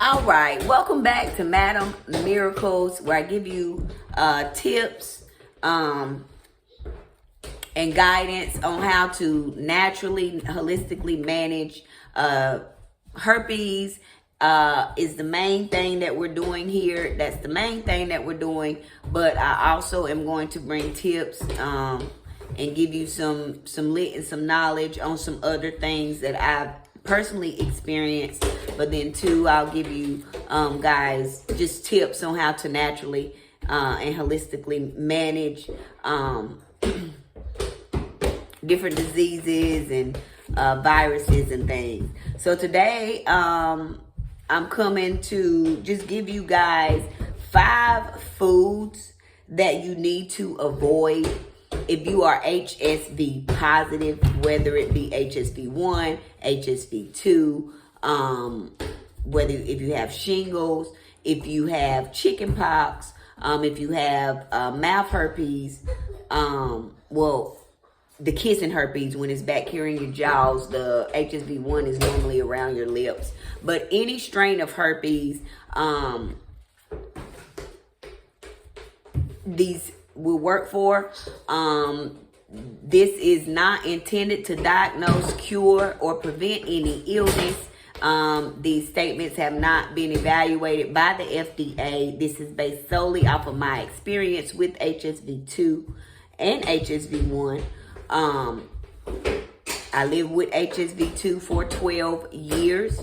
All right, welcome back to Madam Miracles, where I give you tips and guidance on how to naturally, holistically manage herpes. Is the main thing that we're doing here. That's the main thing that we're doing. But I also am going to bring tips and give you some lit and some knowledge on some other things that I've personally experienced. But then too, I'll give you guys just tips on how to naturally and holistically manage different diseases and viruses and things. So today I'm coming to just give you guys 5 foods that you need to avoid if you are HSV positive, whether it be HSV1, HSV2, whether if you have shingles, if you have chicken pox, if you have mouth herpes, well, the kissing herpes, when it's back here in your jaws, the HSV1 is normally around your lips. But any strain of herpes, these will work for. This is not intended to diagnose, cure, or prevent any illness. These statements have not been evaluated by the FDA. This is based solely off of my experience with HSV2 and HSV1. I lived with HSV2 for 12 years.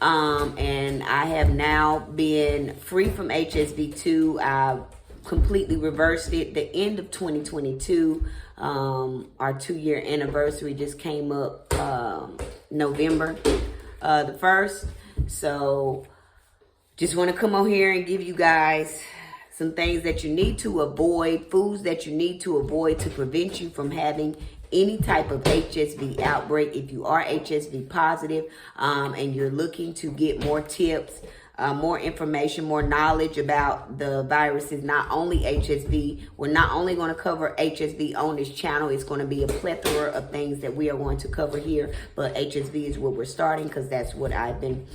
And I have now been free from HSV2. I completely reversed it the end of 2022. Our 2-year anniversary just came up November the 1st. So just want to come on here and give you guys some things that you need to avoid, foods that you need to avoid to prevent you from having any type of HSV outbreak. If you are HSV positive and you're looking to get more tips, more information, more knowledge about the viruses, not only HSV. We're not only going to cover HSV on this channel. It's going to be a plethora of things that we are going to cover here. But HSV is where we're starting because that's what I've been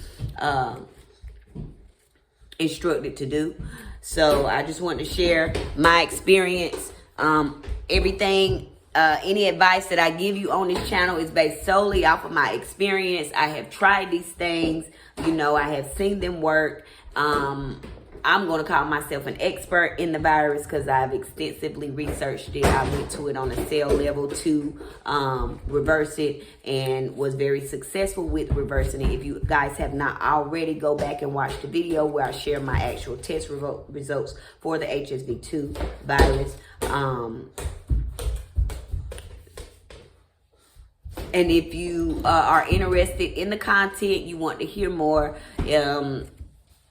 instructed to do. So I just want to share my experience. Everything, any advice that I give you on this channel is based solely off of my experience. I have tried these things. You know, I have seen them work. I'm going to call myself an expert in the virus because I've extensively researched it. I went to it on a cell level to reverse it and was very successful with reversing it. If you guys have not already, go back and watch the video where I share my actual test results for the HSV2 virus. And if you are interested in the content, you want to hear more, I'm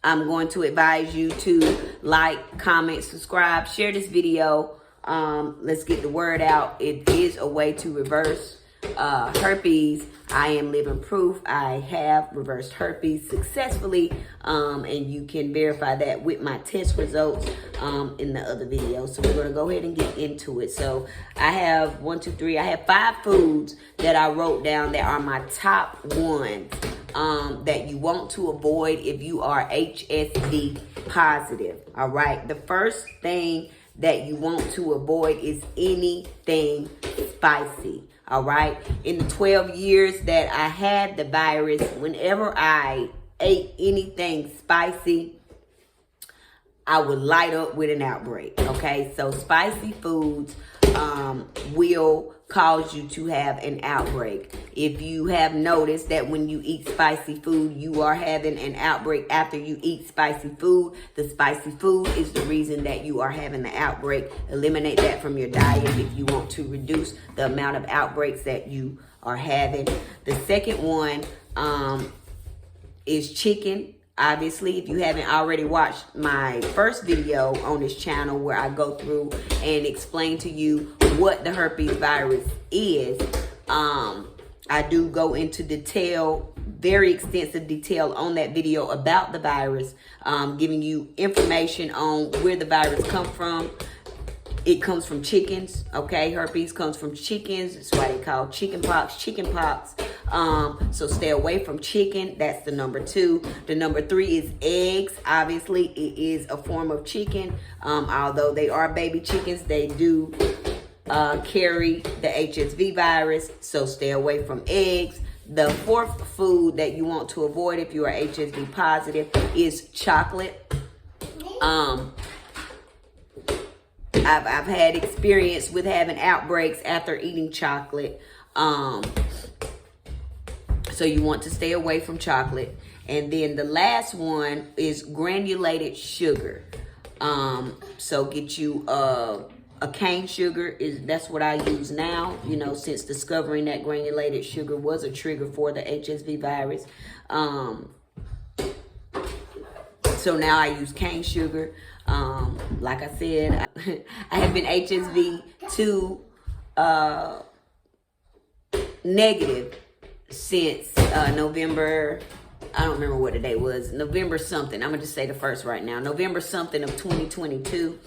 going to advise you to like, comment, subscribe, share this video. Let's get the word out. It is a way to reverse herpes. I am living proof. I have reversed herpes successfully, and you can verify that with my test results in the other video. So we're going to go ahead and get into it. So I have I have 5 foods that I wrote down that are my top ones that you want to avoid if you are HSV positive. All right. The first thing that you want to avoid is anything spicy. All right. In the 12 years that I had the virus, whenever I ate anything spicy, I would light up with an outbreak. Okay. So spicy foods will cause you to have an outbreak. If you have noticed that when you eat spicy food, you are having an outbreak after you eat spicy food, the spicy food is the reason that you are having the outbreak. Eliminate that from your diet if you want to reduce the amount of outbreaks that you are having. The second one is chicken. Obviously, if you haven't already watched my first video on this channel where I go through and explain to you what the herpes virus is, I do go into detail, very extensive detail on that video about the virus, giving you information on where the virus comes from. It comes from chickens, okay? Herpes comes from chickens. That's why they call chicken pox. So stay away from chicken. That's the number 2. The number 3 is eggs. Obviously, it is a form of chicken. Although they are baby chickens, they do carry the HSV virus. So stay away from eggs. The 4th food that you want to avoid if you are HSV positive is chocolate. I've had experience with having outbreaks after eating chocolate. So you want to stay away from chocolate. And then the last one is granulated sugar. So get you a cane sugar. That's what I use now, you know, since discovering that granulated sugar was a trigger for the HSV virus. So now I use cane sugar. Like I said, I have been HSV 2 negative since November. I don't remember what the date was. November something. I'm gonna just say the first right now. November something of 2022.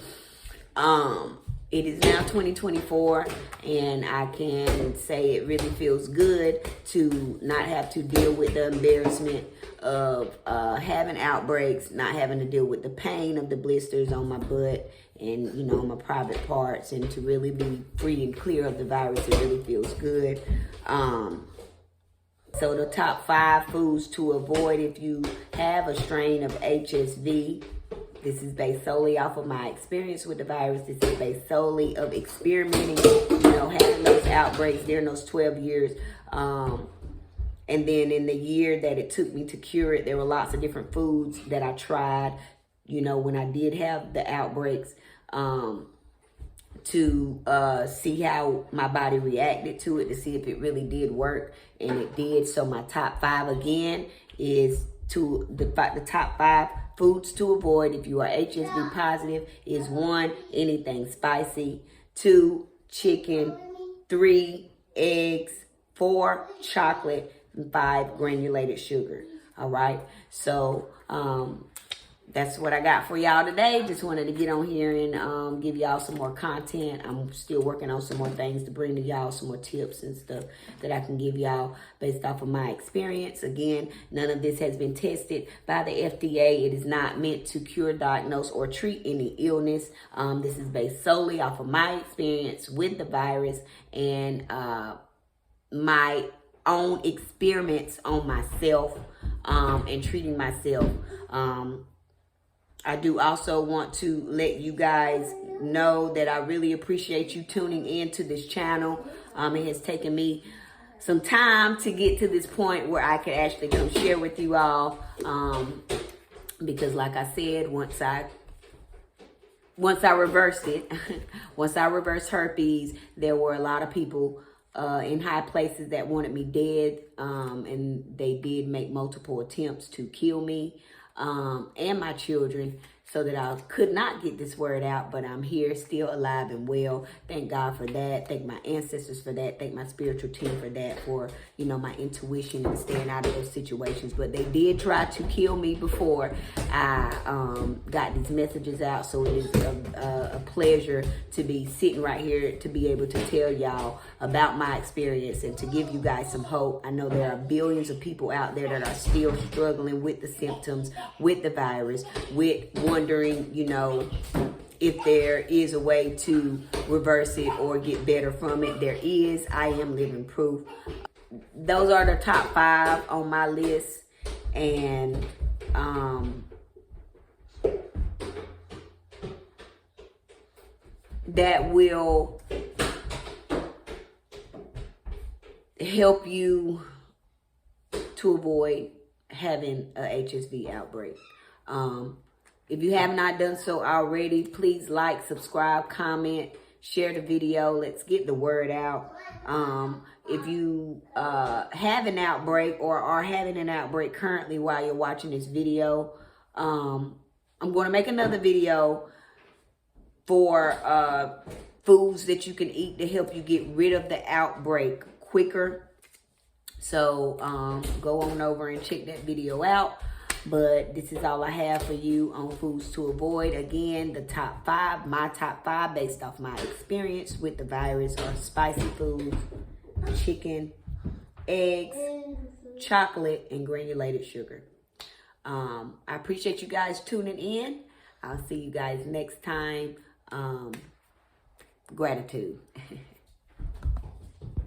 It is now 2024, and I can say it really feels good to not have to deal with the embarrassment of having outbreaks, not having to deal with the pain of the blisters on my butt and, you know, my private parts, and to really be free and clear of the virus. It really feels good. So the top 5 foods to avoid if you have a strain of HSV. This is based solely off of my experience with the virus. This is based solely of experimenting, you know, having those outbreaks during those 12 years. And then in the year that it took me to cure it, there were lots of different foods that I tried, you know, when I did have the outbreaks, to see how my body reacted to it, to see if it really did work. And it did. So my top 5 again is the top 5 foods to avoid if you are HSV positive is 1, anything spicy, 2, chicken, 3, eggs, 4, chocolate, and 5, granulated sugar. All right. So that's what I got for y'all today. Just wanted to get on here and give y'all some more content. I'm still working on some more things to bring to y'all, some more tips and stuff that I can give y'all based off of my experience. Again, none of this has been tested by the FDA. It is not meant to cure, diagnose, or treat any illness. This is based solely off of my experience with the virus and my own experiments on myself and treating myself. I do also want to let you guys know that I really appreciate you tuning in to this channel. It has taken me some time to get to this point where I could actually come share with you all. Because like I said, once I reversed it, once I reversed herpes, there were a lot of people in high places that wanted me dead. And they did make multiple attempts to kill me. And my children, so that I could not get this word out, but I'm here still alive and well. Thank God for that. Thank my ancestors for that. Thank my spiritual team for that, for, you know, my intuition and staying out of those situations. But they did try to kill me before I got these messages out. So it is a pleasure to be sitting right here to be able to tell y'all about my experience and to give you guys some hope. I know there are billions of people out there that are still struggling with the symptoms, with the virus, with wondering, you know, if there is a way to reverse it or get better from it. There is. I am living proof. Those are the top 5 on my list. And that will help you to avoid having a HSV outbreak. If you have not done so already, please like, subscribe, comment, share the video. Let's get the word out. If you have an outbreak or are having an outbreak currently while you're watching this video, I'm going to make another video for foods that you can eat to help you get rid of the outbreak quicker. So go on over and check that video out. But this is all I have for you on foods to avoid. Again, the top 5, my top 5 based off my experience with the virus are spicy foods, chicken, eggs, chocolate, and granulated sugar. I appreciate you guys tuning in. I'll see you guys next time. Gratitude.